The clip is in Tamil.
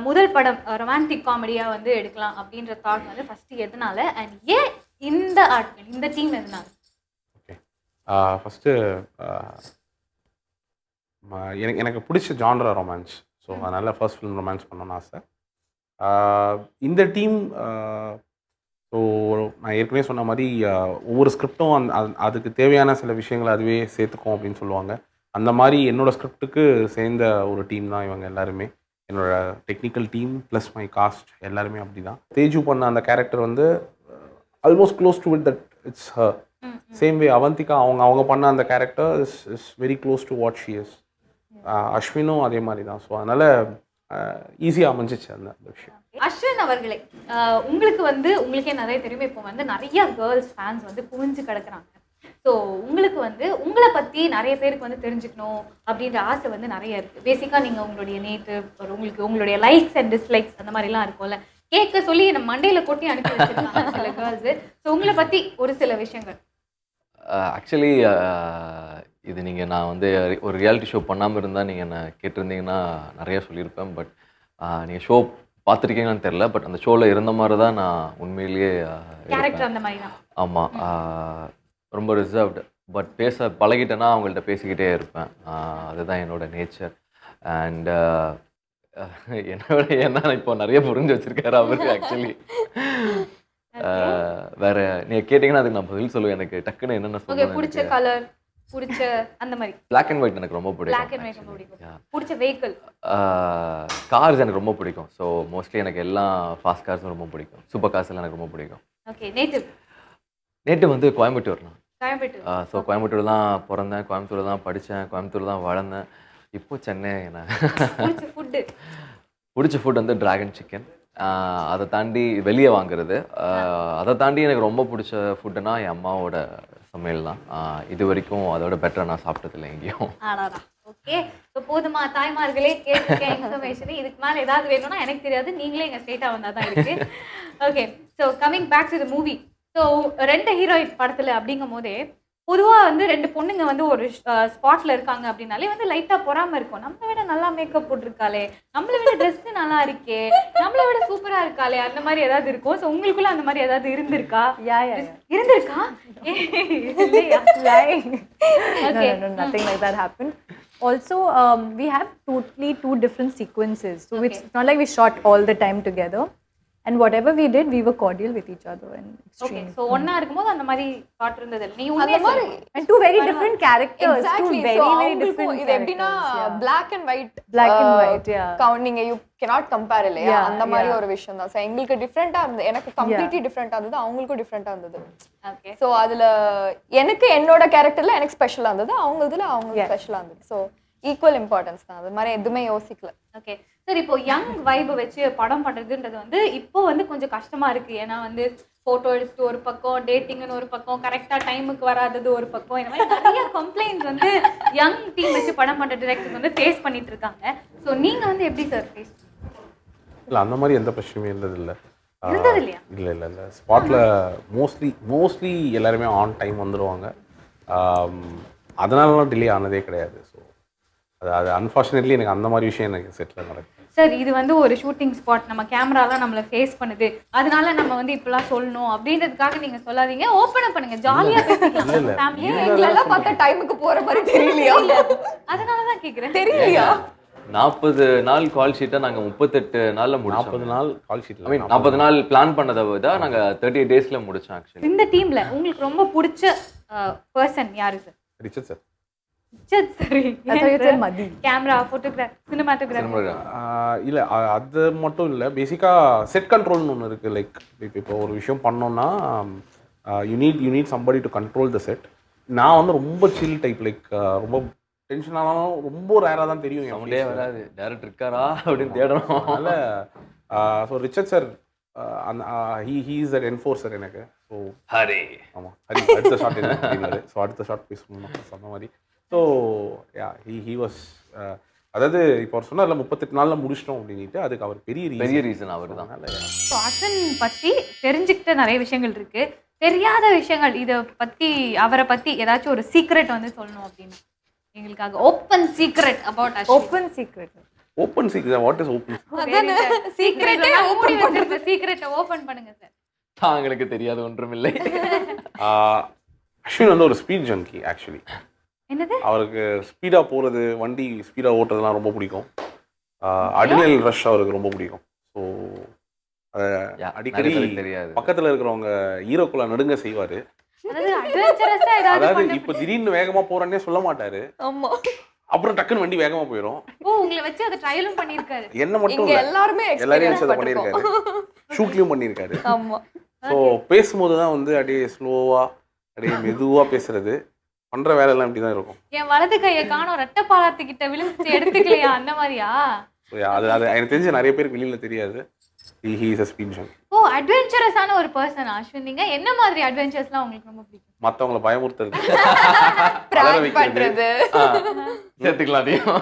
முதல் படம் ரொமான்டிக் காமெடியாக வந்து எடுக்கலாம் அப்படின்ற தாட் வந்து ஃபஸ்ட்டு எதனால அண்ட் ஏன் இந்த ஆட்கள் இந்த டீம் எதனால? ஓகே, ஃபஸ்ட்டு எனக்கு பிடிச்ச ஜான்ரா ரொமான்ஸ். ஸோ அதனால் ஃபர்ஸ்ட் ஃபிலிம் ரொமான்ஸ் பண்ணணும்னு ஆசை. இந்த டீம் ஸோ நான் ஏற்கனவே சொன்ன மாதிரி ஒவ்வொரு ஸ்கிரிப்டும் அதுக்கு தேவையான சில விஷயங்களை அதுவே சேர்த்துக்கும் அப்படின்னு சொல்லுவாங்க. அந்த மாதிரி என்னோடய ஸ்கிரிப்டுக்கு சேர்ந்த ஒரு டீம் தான் இவங்க எல்லாருமே. என்னோட technical team plus my cast எல்லாருமே அப்படி தான். தேஜு பண்ண அந்த கேரக்டர் வந்து almost close to it that it's her. Same way Avanthika அவங்க பண்ண அந்த character is very close to what she is. அஸ்வினும் அதே மாதிரி தான். ஸோ அதனால் ஈஸியாக அமைஞ்சிச்சு அந்த விஷயம். அஸ்வின் அவர்களே, உங்களுக்கு வந்து உங்களுக்கே நிறைய தெரியுமே, இப்போ வந்து நிறைய கேர்ள்ஸ் ஃபேன்ஸ் வந்து குவிஞ்சு கிடக்குறாங்க. ஸோ உங்களுக்கு வந்து உங்களை பற்றி நிறைய பேருக்கு வந்து தெரிஞ்சுக்கணும் அப்படின்ற ஆசை வந்து நிறைய இருக்குது. பேசிக்காக நீங்கள் உங்களுடைய நேட்டிவ், உங்களுக்கு உங்களுடைய லைக்ஸ் அண்ட் டிஸ்லைக்ஸ் அந்த மாதிரிலாம் இருக்கும்ல, கேட்க சொல்லி நம்ம மண்டையில் கொட்டி அனுப்பி வச்சிருக்காங்க சில கேர்ள்ஸு. ஸோ உங்களை பற்றி ஒரு சில விஷயங்கள். ஆக்சுவலி இது நான் வந்து ஒரு ரியாலிட்டி ஷோ பண்ணாமல் இருந்தால் நீங்கள் என்ன கேட்டிருந்தீங்கன்னா நிறையா சொல்லியிருப்பேன். பட் நீங்கள் ஷோ பார்த்துருக்கீங்கன்னு தெரில. பட் அந்த ஷோவில் இருந்த மாதிரி தான் நான் உண்மையிலேயே கேரக்டர் அந்த மாதிரி தான். ஆமாம், ரொம்ப ரிசர்வ்டு. பட் பேச பழகிட்டேன்னா அவங்கள்ட்ட பேசிக்கிட்டே இருப்பேன். அதுதான் என்னோட நேச்சர். அண்ட் என்னோட என்ன இப்போ நிறைய புரிஞ்சு வச்சுருக்காரு அவருக்கு. ஆக்சுவலி வேற நீங்கள் கேட்டிங்கன்னா அதுக்கு நான் பதில் சொல்லுவேன். எனக்கு டக்குன்னு என்னென்ன சொல்லுவேன், பிடிச்ச கலர், பிடிச்ச அந்த மாதிரி. பிளாக் அண்ட் ஒயிட் எனக்கு ரொம்ப பிடிக்கும். பிளாக் அண்ட் ஒயிட் ரொம்ப பிடிக்கும். பிடிச்ச வெஹிக்கிள், கார்ஸ் எனக்கு ரொம்ப பிடிக்கும். ஸோ மோஸ்ட்லி எனக்கு எல்லாம் ஃபாஸ்ட் கார்ஸும் ரொம்ப பிடிக்கும். சூப்பர் கார்ஸ் எல்லாம் எனக்கு ரொம்ப பிடிக்கும். ஓகே, நேட்டிவ் வந்து கோயம்புத்தூர். ஸோ கோயம்புத்தூர் தான் பிறந்தேன், கோயம்புத்தூர் தான் படித்தேன், கோயம்புத்தூர் தான் வளர்ந்தேன். இப்போ சென்னை. பிடிச்ச ஃபுட் வந்து டிராகன் சிக்கன். அதை தாண்டி வெளியே வாங்குறது. அதை தாண்டி எனக்கு ரொம்ப பிடிச்ச ஃபுட்டுனா என் அம்மாவோட சமையல் தான். இது வரைக்கும் அதோட பெட்டராக நான் சாப்பிட்டதில்லை எங்கேயும். ஓகே, ஸோ போதுமா தாய்மார்களே, கேட்டிருக்கேன் இன்ஃபர்மேஷன். இதுக்கு மேலே ஏதாவது வேணும்னா எனக்கு தெரியாது, நீங்களே எங்கள் ஸ்ட்ரெயிட்டாக வந்தால் தான் இருக்கு. Okay, so coming back to the movie. So 2 heroine படத்தில் அப்படிங்கும் போதே பொதுவாக வந்து 2 பொண்ணுங்க வந்து ஒரு ஸ்பாட்டில் இருக்காங்க அப்படின்னாலே வந்து லைட்டாக பொறாமல் இருக்கும். நம்மளை விட நல்லா மேக்கப் போட்டிருக்காளே, நம்மளை விட ட்ரெஸ்ஸு நல்லா இருக்கே, நம்மளை விட சூப்பராக இருக்காளே, அந்த மாதிரி ஏதாவது இருக்கும். ஸோ உங்களுக்குள்ள அந்த மாதிரி ஏதாவது இருந்திருக்கா? இருந்திருக்கா? Nothing like that happened. Also, we have totally 2 different sequences. So it's not like we shot all the time together. And whatever we did, we were cordial with each other and extremely. Okay, so ஒண்ணா இருக்கும்போது அந்த மாதிரி தாட் இருந்தது. நீ உண்மையா சொல்லு. And 2 very different characters. Exactly. 2 very different. இது எப்படின்னா black and white. நீங்க you cannot compare இல்லையா? அந்த மாதிரி ஒரு விஷயம் தான். சோ எங்களுக்கு டிஃபரண்டா இருந்தது. எனக்கு கம்ப்ளீட்லி டிஃபரண்டா இருந்தது, அவங்களுக்கும் டிஃபரண்டா இருந்தது. ஓகே, சோ அதுல எனக்கு என்னோட கேரக்டர்ல எனக்கு ஸ்பெஷலா இருந்தது, அவங்களுதுல அவங்களுக்கு ஸ்பெஷலா இருந்தது. சோ ஈக்குவல் இம்பார்ட்டன்ஸ் தான். அது மாதிரி எதுவுமே யோசிக்கல. ஓகே, சரி, இப்போ யங் வைபை வச்சு படம் பண்ணுறதுன்றது வந்து இப்போ வந்து கொஞ்சம் கஷ்டமாக இருக்குது. ஏன்னா வந்து ஃபோட்டோ எடுத்துட்டு ஒரு பக்கம், டேட்டிங்னு ஒரு பக்கம், கரெக்டாக டைமுக்கு வராதது ஒரு பக்கம், இந்த மாதிரி நிறைய கம்ப்ளைண்ட்ஸ் வந்து யங் டீம் வச்சு படம் பண்ணுற டிரெக்டர்ஸ் வந்து ஃபேஸ் பண்ணிட்டு இருக்காங்க. ஸோ நீங்கள் வந்து எப்படி சார் ஃபேஸ்? இல்லை, அந்த மாதிரி எந்த பிரச்சனையும் இருந்ததில்லை. இல்லையா? இல்லை ஸ்பாட்டில் மோஸ்ட்லி எல்லாருமே ஆன் டைம் வந்துடுவாங்க. அதனாலலாம் டிலே ஆனதே கிடையாது. ஸோ அது அன்ஃபார்ச்சுனேட்லி எனக்கு அந்த மாதிரி விஷயம் எனக்கு செட்டில் நடக்கும். சார், இது வந்து ஒரு ஷூட்டிங் ஸ்பாட், நம்ம கேமராலாம் நம்மளை ஃபேஸ் பண்ணுது, அதனால நம்ம வந்து இப்பெல்லாம் சொல்லணும் அப்படின்றதுக்காக நீங்க சொல்லாதீங்க. ஓப்பன் அப் பண்ணுங்க, ஜாலியா பேசிக்கலாம். ஃபேமிலியா எங்களெல்லாம் பார்த்தா டைமுக்கு போற மாதிரி தெரியலையா? அதனால தான் கேக்குறேன். தெரியலையா? 40 நாள் கால் ஷீட்டை நாங்கள் 38 நாளில் முடிச்சோம். 40 நாள் கால் ஷீட், 40 நாள் பிளான் பண்ணதை விட நாங்கள் 38 டேஸில் முடிச்சோம். ஆக்சுவலி இந்த டீம்ல உங்களுக்கு ரொம்ப பிடிச்ச பர்சன் யாரு sir? Richard sir. Camera, photography, cinematography. இல்லை, அது மட்டும் இல்லை. பேசிக்காக செட் கண்ட்ரோல்னு ஒன்று இருக்குது. லைக் இப்போ ஒரு விஷயம் பண்ணோன்னா you need somebody to control the set. நான் வந்து ரொம்ப சில் டைப். லைக் ரொம்ப டென்ஷன் ஆனாலும் ரொம்ப ரேராக தான் தெரியும். அவங்களே வராது, டேரக்டர் இருக்காரா அப்படின்னு தேடணும். அதனால் ஸோ ரிச்சர்ட் சார் அந்த ஹீ இஸ் அட் என்ஃபோர்ஸர் எனக்கு. ஸோ ஹரி, ஆமாம், ஹரி அடுத்த ஷாட் என்ன அப்படின்னாரு. ஸோ அடுத்த ஷாட் பேசணும் சொன்ன மாதிரி. ஸோ ஹீ வாஸ், அதாவது இப்போ அவர் சொன்னார்ல 38 நாளில் முடிச்சிட்டோம் அப்படின்ட்டு, அதுக்கு அவர் பெரிய ரீசன் அவர் தான். ஸோ அஸ்வின் பற்றி தெரிஞ்சுக்கிட்ட நிறைய விஷயங்கள் இருக்கு, தெரியாத விஷயங்கள். இதை பற்றி, அவரை பற்றி ஏதாச்சும் ஒரு சீக்ரெட் வந்து சொல்லணும் அப்படின்னு எங்களுக்காக. Open secret about Ashwin. Open secret open secret, what is open? அதானே சீக்ரெட்டே ஓபன் வச்சிருக்க சீக்ரெட்டை ஓபன் பண்ணுங்க சார். தாங்களுக்கு தெரியாத ஒன்றுமில்லை. அஸ்வின் வந்து ஒரு ஸ்பீட் ஜங்கி ஆக்சுவலி. என்னது? அவருக்கு ஸ்பீடாக போகிறது, வண்டி ஸ்பீடாக ஓட்டுறதுலாம் ரொம்ப பிடிக்கும். அட்ரினல் ரஷ் அவருக்கு ரொம்ப பிடிக்கும். ஸோ அடிக்கடி தெரியாது. பக்கத்தில் இருக்கிறவங்க ஹீரோக்குள்ள நடுங்க செய்வார். அதாவது அட்வென்ச்சரஸா ஏதாவது அதாவது பண்ண இப்போ திடீர்னு வேகமாக போகிறேன்னே சொல்ல மாட்டாரு, ஆமா அப்புறம் டக்குன்னு வண்டி வேகமாக போயிடும். ஓ உங்களை வச்சு அதை ட்ரையலும் பண்ணிருக்காரு. என்ன மட்டும் இங்க இல்லை, எல்லாருமே எல்லாரையும் எக்ஸ்பீரியன்ஸ் வச்சு அதை பண்ணியிருக்காரு, ஷூட்லேயும் பண்ணியிருக்காரு. ஆமா ஸோ பேசும்போது தான் வந்து அப்படியே ஸ்லோவாக அப்படியே மெதுவாக பேசுறது, பண்ணுற வேலையெல்லாம் இப்படி தான் இருக்கும். என் வலது கையை காணோம், ரெட்டை பாலாத்துக்கிட்ட விழுந்து எடுத்துக்கலையா அந்த மாதிரியா? ஸோ அது எனக்கு தெரிஞ்ச நிறைய பேருக்கு வெளியில் தெரியாது. He is a speed junkie. ஓ அட்வென்ச்சரஸான ஒரு பர்சன் அஸ்வின். நீங்க என்ன மாதிரி அட்வென்ச்சர்ஸ்லாம் உங்களுக்கு ரொம்ப பிடிக்கும்? மற்றவங்களை பயமுறுத்துறது, பிராங்க் பண்றது சேர்த்துக்கலாம் அதையும்.